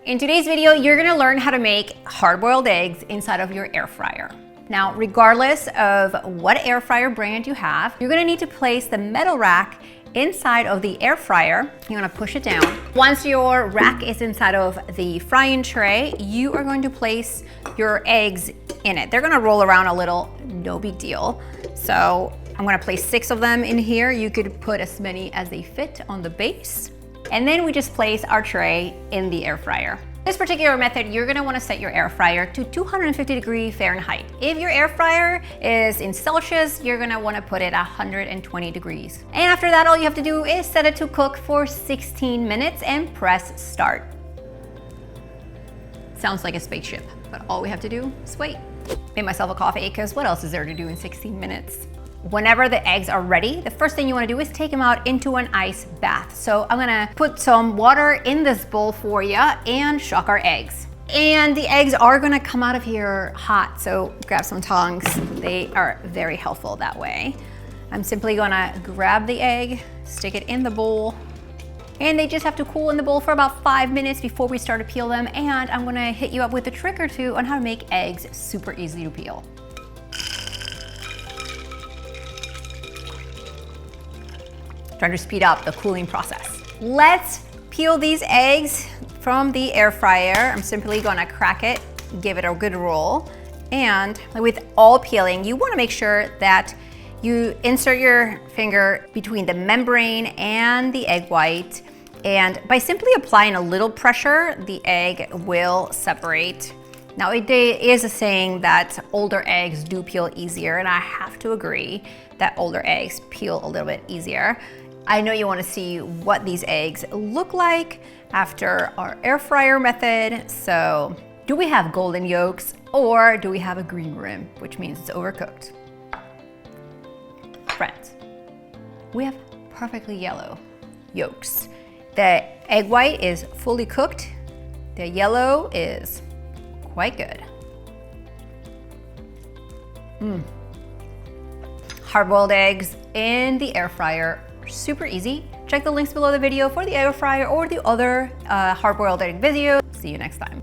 In today's video, you're gonna learn how to make hard-boiled eggs inside of your air fryer. Now, regardless of what air fryer brand you have, you're gonna need to place the metal rack inside of the air fryer. You're gonna push it down. Once your rack is inside of the frying tray, you are going to place your eggs in it. They're gonna roll around a little, no big deal. So I'm gonna place 6 of them in here. You could put as many as they fit on the base. And then we just place our tray in the air fryer. This particular method, you're gonna wanna set your air fryer to 250 Fahrenheit. If your air fryer is in Celsius, you're gonna wanna put it 120 degrees. And after that, all you have to do is set it to cook for 16 minutes and press start. Sounds like a spaceship, but all we have to do is wait. Made myself a coffee, because what else is there to do in 16 minutes? Whenever the eggs are ready, the first thing you wanna do is take them out into an ice bath. So I'm gonna put some water in this bowl for you and shock our eggs. And the eggs are gonna come out of here hot, so grab some tongs. They are very helpful that way. I'm simply gonna grab the egg, stick it in the bowl, and they just have to cool in the bowl for about 5 minutes before we start to peel them. And I'm gonna hit you up with a trick or two on how to make eggs super easy to peel. Trying to speed up the cooling process. Let's peel these eggs from the air fryer. I'm simply gonna crack it, give it a good roll. And with all peeling, you wanna make sure that you insert your finger between the membrane and the egg white. And by simply applying a little pressure, the egg will separate. Now, it is a saying that older eggs do peel easier, and I have to agree that older eggs peel a little bit easier. I know you want to see what these eggs look like after our air fryer method. So, do we have golden yolks or do we have a green rim, which means it's overcooked? Friends, we have perfectly yellow yolks. The egg white is fully cooked. The yellow is quite good. Hard-boiled eggs in the air fryer, super easy. Check the links below the video for the air fryer or the other hard-boiled egg video. See you next time.